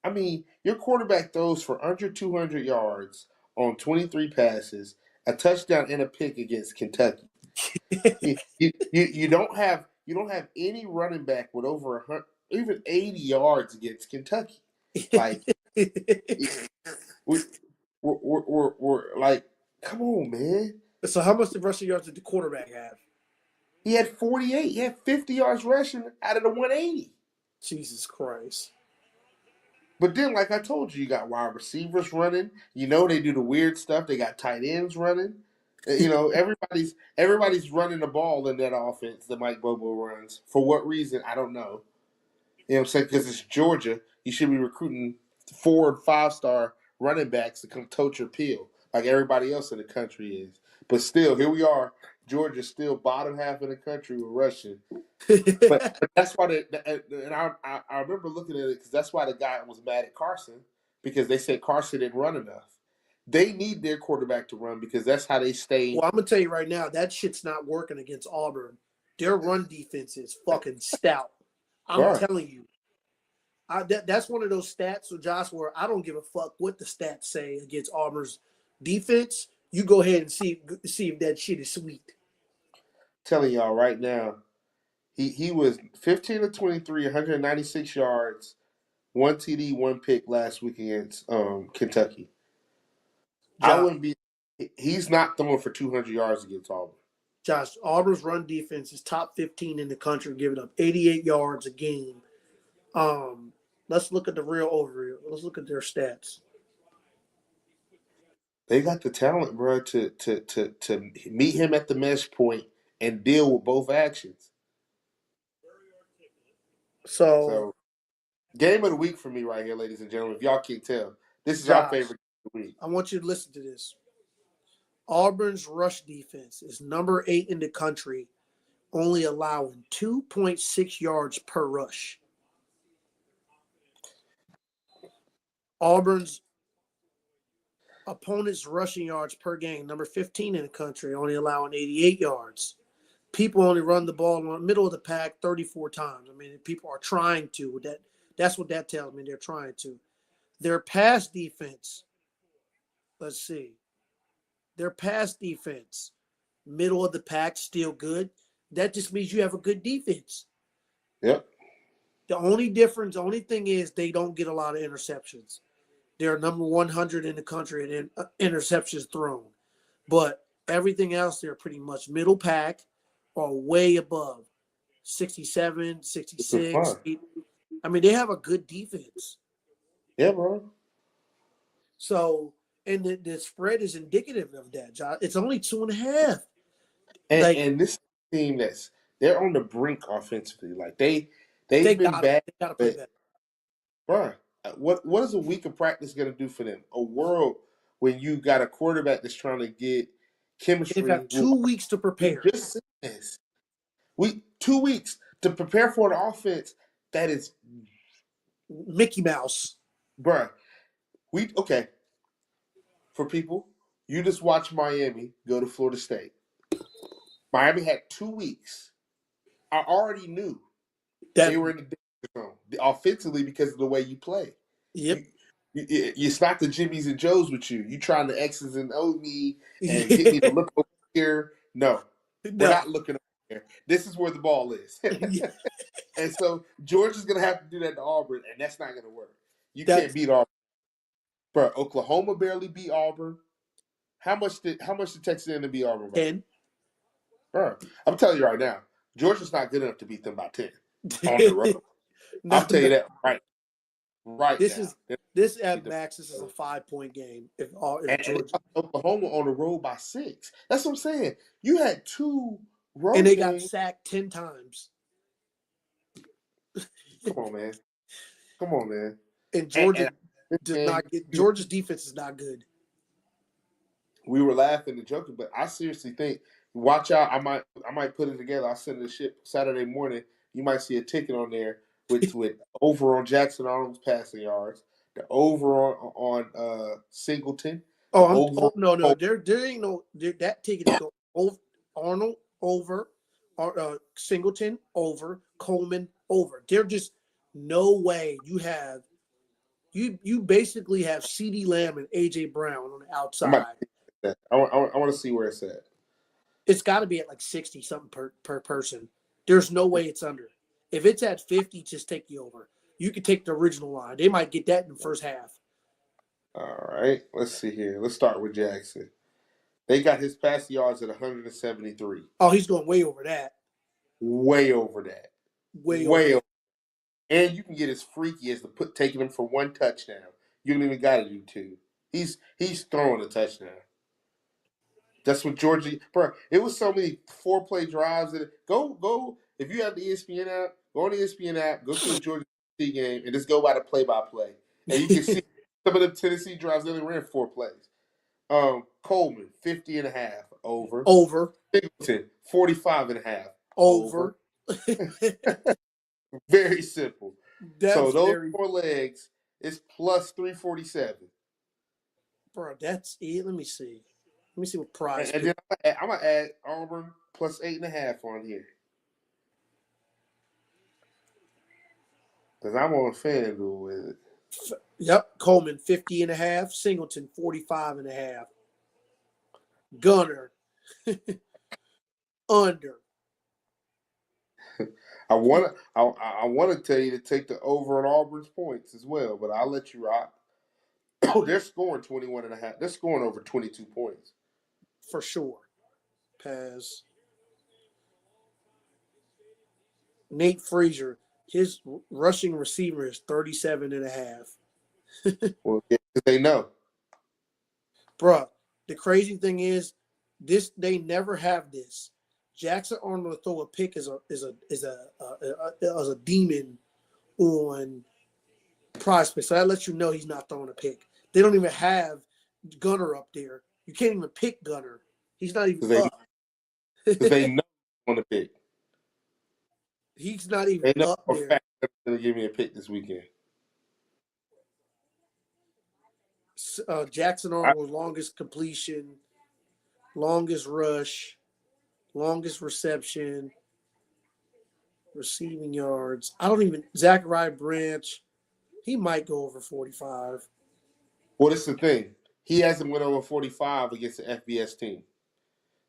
I mean, your quarterback throws for under 200 yards on 23 passes, a touchdown and a pick against Kentucky. you don't have any running back with over 100, even 80 yards against Kentucky. Like we're like, come on, man. So how much the rushing yards did the quarterback have? He had 48. He had 50 yards rushing out of the 180. Jesus Christ. But then, like I told you, you got wide receivers running. You know they do the weird stuff. They got tight ends running. You know, everybody's running the ball in that offense that Mike Bobo runs. For what reason, I don't know. You know what I'm saying? Because it's Georgia. You should be recruiting 4 and 5-star running backs to come tote your peel like everybody else in the country is. But still, here we are. Georgia's still bottom half of the country with rushing. but that's why I remember looking at it because that's why the guy was mad at Carson because they said Carson didn't run enough. They need their quarterback to run because that's how they stay. Well, I'm going to tell you right now, that shit's not working against Auburn. Their run defense is fucking stout. I'm telling you. That's one of those stats, so Josh, where I don't give a fuck what the stats say against Auburn's defense. You go ahead and see if that shit is sweet. Telling y'all right now, he was 15 to 23, 196 yards, one TD, one pick last week against Kentucky. I Josh, wouldn't be. He's not throwing for 200 yards against Auburn. Josh, Auburn's run defense is top 15 in the country, giving up 88 yards a game. Let's look at the real overview. Let's look at their stats. They got the talent, bro, to meet him at the mesh point and deal with both actions. So, So, game of the week for me right here, ladies and gentlemen. If y'all can't tell, this is our Josh, favorite game of the week. I want you to listen to this. Auburn's rush defense is number 8 in the country, only allowing 2.6 yards per rush. Auburn's opponent's rushing yards per game, number 15 in the country, only allowing 88 yards. People only run the ball in the middle of the pack 34 times. I mean, people are trying to. That's what that tells me. They're trying to. Their pass defense, let's see. Their pass defense, middle of the pack, still good. That just means you have a good defense. Yep. The only thing is they don't get a lot of interceptions. They're number 100 in the country in interceptions thrown. But everything else, they're pretty much middle pack or way above 67, 66. I mean, they have a good defense. Yeah, bro. So, and the spread is indicative of that, John. It's only 2.5. And this team they're on the brink offensively. Like they've been bad. They gotta play better. Bro, what is a week of practice going to do for them? A world when you got a quarterback that's trying to get chemistry. They've got 2 weeks to prepare. Just this. 2 weeks to prepare for an offense that is Mickey Mouse. Bruh. Okay. For people, you just watch Miami go to Florida State. Miami had 2 weeks. I already knew that they were in the danger zone offensively because of the way you play. Yep. It's not the Jimmies and Joes with you. You trying to X's and O me and get me to look over here. No. We're not looking over here. This is where the ball is. And so Georgia's going to have to do that to Auburn, and that's not going to work. You can't beat Auburn. Bro, Oklahoma barely beat Auburn. How much did Texas A&M beat Auburn by? 10. Bro, I'm telling you right now, Georgia's not good enough to beat them by 10 on the road. I'll tell you that right this now. This at max. This is a 5-point game. If Georgia, Oklahoma on the road by 6. That's what I'm saying. You had 2 road and they games. got sacked 10 times. Come on, man. And Georgia does not get. Georgia's defense is not good. We were laughing and joking, but I seriously think. Watch out! I might put it together. I'll send it to ship Saturday morning. You might see a ticket on there with over on Jackson Arnold's passing yards, the over on Singleton. No. There ain't no that ticket is over Arnold over, Singleton over, Coleman over. There's just no way you have. You basically have CeeDee Lamb and AJ Brown on the outside. I want to see where it's at. It's got to be at like 60 something per person. There's no way it's under. If it's at 50, just take the over. You can take the original line. They might get that in the first half. All right. Let's see here. Let's start with Jackson. They got his pass yards at 173. Oh, he's going way over that. Way over that. Way over. And you can get as freaky as taking him for 1 touchdown. You don't even got to do 2. He's throwing a touchdown. That's what Georgia, bro. It was so many 4-play drives. Go. If you have the ESPN app, go on the ESPN app, go to the Georgia game, and just go by the play-by-play. And you can see some of the Tennessee drives. They only ran 4 plays. Coleman, 50.5 over. Over. Singleton, 45.5 over. Very simple. So those 4 legs is plus 347. Bro, that's it. Let me see. Let me see what prize. And then I'm gonna add Auburn plus 8.5 on here. Because I'm on FanDuel with it. Yep, Coleman 50.5, Singleton 45.5, Gunner under. I want to tell you to take the over on Auburn's points as well, but I'll let you rock. Oh, they're scoring 21.5. They're scoring over 22 points. For sure. Pass. Nate Frazier, his rushing receiver is 37.5. Well, yeah, they know. Bruh, the crazy thing is, they never have this. Jackson Arnold will throw a pick as a demon on Prize Picks. So that lets you know he's not throwing a pick. They don't even have Gunner up there. You can't even pick Gunner. He's not even up. Because they know on the pick. He's not even they know up for there. Fact they're going to give me a pick this weekend. Jackson Arnold, longest completion, longest rush, longest reception, receiving yards. Zachariah Branch, he might go over 45. Well, this is the thing. He hasn't went over 45 against the FBS team.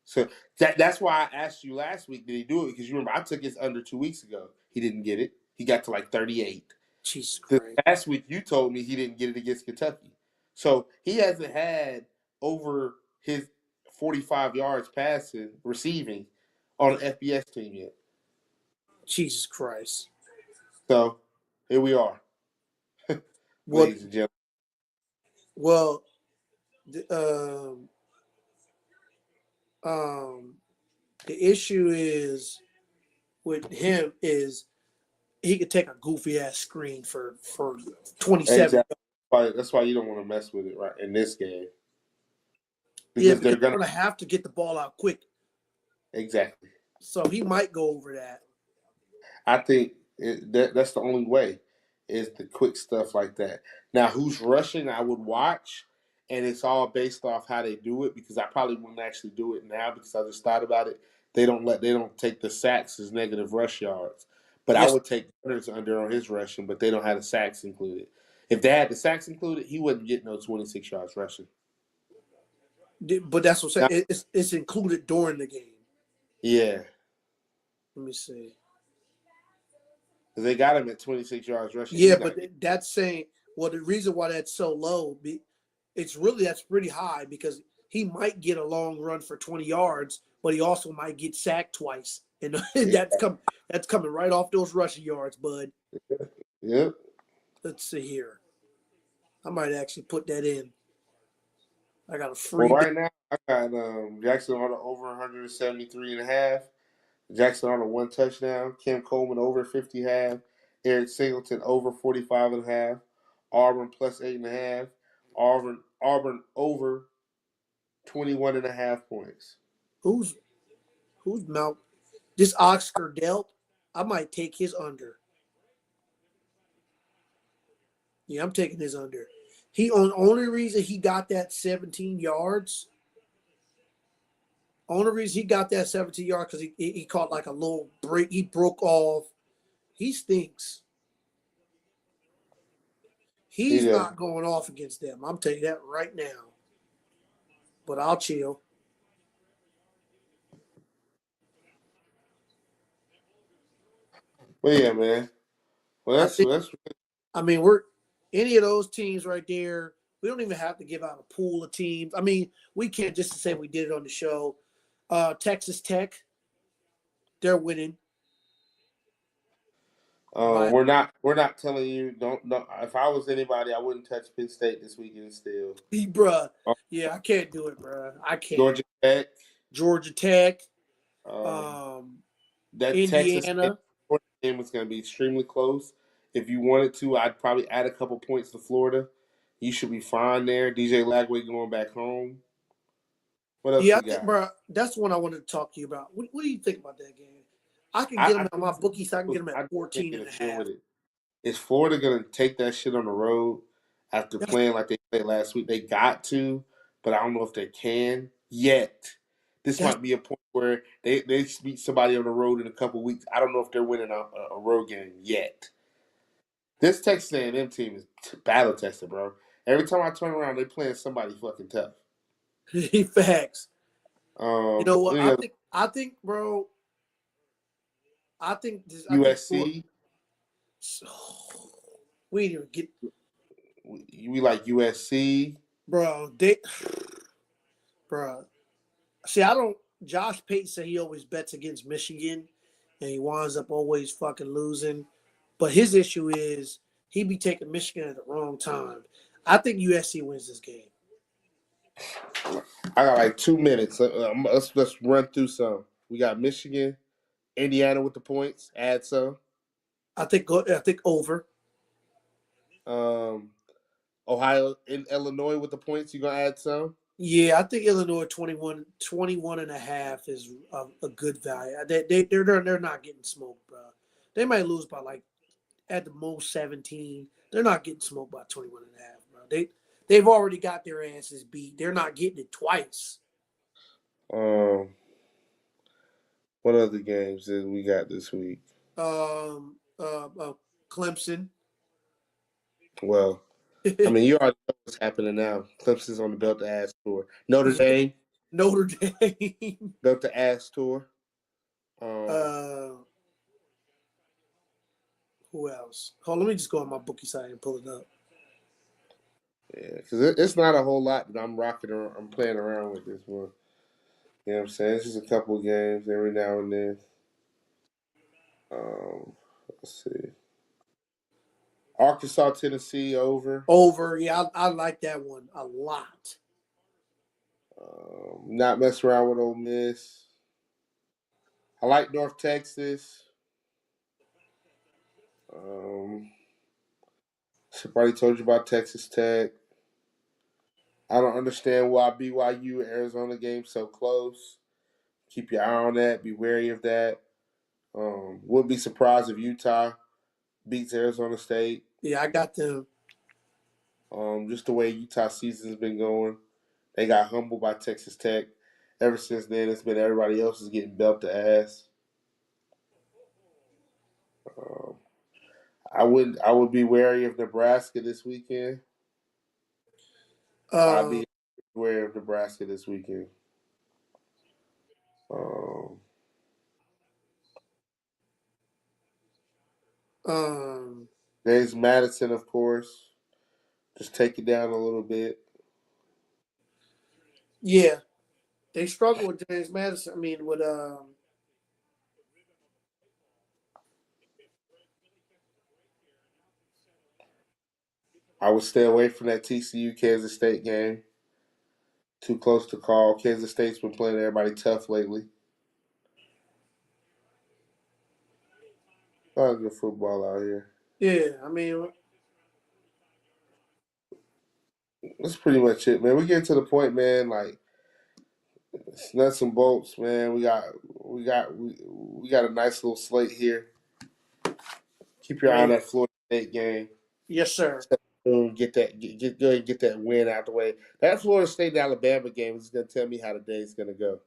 So that's why I asked you last week, did he do it? Because you remember I took his under 2 weeks ago. He didn't get it. He got to like 38. Jesus Christ. Last week you told me he didn't get it against Kentucky. So he hasn't had over his 45 yards passing, receiving on an FBS team yet. Jesus Christ. So here we are. Ladies and gentlemen. Well, the issue is with him is he could take a goofy ass screen for 27. Exactly. That's why you don't want to mess with it right in this game. Because they're going to have to get the ball out quick. Exactly. So he might go over that. I think that's the only way is the quick stuff like that. Now, who's rushing, I would watch, and it's all based off how they do it because I probably wouldn't actually do it now because I just thought about it. They don't take the sacks as negative rush yards. But yes. I would take Gunner's under on his rushing, but they don't have the sacks included. If they had the sacks included, he wouldn't get no 26 yards rushing. But that's what I'm saying. It's included during the game. Yeah. Let me see. They got him at 26 yards rushing. Yeah, but that's saying, well, the reason why that's so low, that's pretty high because he might get a long run for 20 yards, but he also might get sacked twice. And that's coming right off those rushing yards, bud. Yep. Let's see here. I might actually put that in. I got a free. Well, right now, I got Jackson on the over 173.5. Jackson on a 1 touchdown. Cam Coleman over 50.5. Eric Singleton over 45.5. Auburn plus 8.5. Auburn over 21.5 points. Who's Mount? This Oscar Delp, I might take his under. Yeah, I'm taking his under. Only reason he got that 17 yards. Only reason he got that 17 yards because he caught like a little break. He broke off. He stinks. He's not going off against them. I'm telling you that right now. But I'll chill. Well, yeah, man. Well, that's. I mean, we're any of those teams right there. We don't even have to give out a pool of teams. I mean, we can't just say we did it on the show. Texas Tech, they're winning. We're not telling you. Don't. If I was anybody, I wouldn't touch Penn State this weekend. Still, bruh. Yeah, I can't do it, bruh. I can't. Georgia Tech. That Indiana Texas game was going to be extremely close. If you wanted to, I'd probably add a couple points to Florida. You should be fine there. DJ Lagway going back home. What else you got? Bro, that's one I wanted to talk to you about. What do you think about that game? I can get them on my bookie, so I can get them at 14.5. Is Florida going to take that shit on the road after playing like they played last week? They got to, but I don't know if they can yet. This might be a point where they beat somebody on the road in a couple weeks. I don't know if they're winning a road game yet. This Texas A&M team is battle tested, bro. Every time I turn around, they playing somebody fucking tough. Facts. You know what? Any other I think, bro. I think this. I think USC? we didn't even get, We like USC. bro. Bro. See, I don't. Josh Payton said he always bets against Michigan, and he winds up always fucking losing. But his issue is he be taking Michigan at the wrong time. I think USC wins this game. I got like 2 minutes. Let's run through some. We got Michigan, Indiana with the points. Add some. I think over. Ohio and Illinois with the points. You gonna add some? Yeah, I think Illinois 21 and a half is a good value. They're not getting smoked, bro. They might lose by like at the most 17. They're not getting smoked by 21 and a half, bro. They've already got their asses beat. They're not getting it twice. What other games did we got this week? Clemson. Well, I mean, you already know what's happening now. Clemson's on the belt to ass tour. Notre Dame. Notre Dame. Belt to ass tour. Who else? Hold on, let me just go on my bookie site and pull it up. Yeah, because it's not a whole lot that I'm playing around with this one. You know what I'm saying? It's just a couple of games every now and then. Let's see. Arkansas, Tennessee, over. Over, yeah, I like that one a lot. Not mess around with Ole Miss. I like North Texas. Somebody told you about Texas Tech. I don't understand why BYU Arizona game so close. Keep your eye on that. Be wary of that. Wouldn't be surprised if Utah beats Arizona State. Yeah, I got them. Just the way Utah season's been going. They got humbled by Texas Tech. Ever since then, it's been everybody else is getting belted ass. I would be wary of Nebraska this weekend. I'd be wary of Nebraska this weekend. There's Madison, of course. Just take it down a little bit. Yeah, they struggle with James Madison. I mean, with I would stay away from that TCU Kansas State game. Too close to call. Kansas State's been playing everybody tough lately. A lot of good football out here. Yeah, I mean, That's pretty much it, man. We get to the point, man. Like it's nuts and bolts, man. We got a nice little slate here. Keep your eye on that Florida State game. Yes, sir. Get that win out the way. That Florida State and Alabama game is going to tell me how the day is going to go.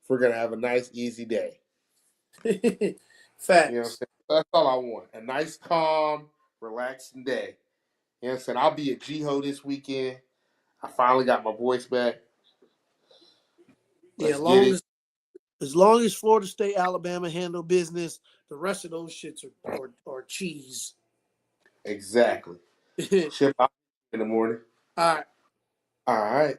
If we're going to have a nice, easy day. Facts. You know what I'm saying? That's all I want. A nice, calm, relaxing day. You know what I'm saying? I'll be at G-Ho this weekend. I finally got my voice back. Yeah, as long as Florida State, Alabama handle business, the rest of those shits are cheese. Exactly. Ship out in the morning. All right. All right.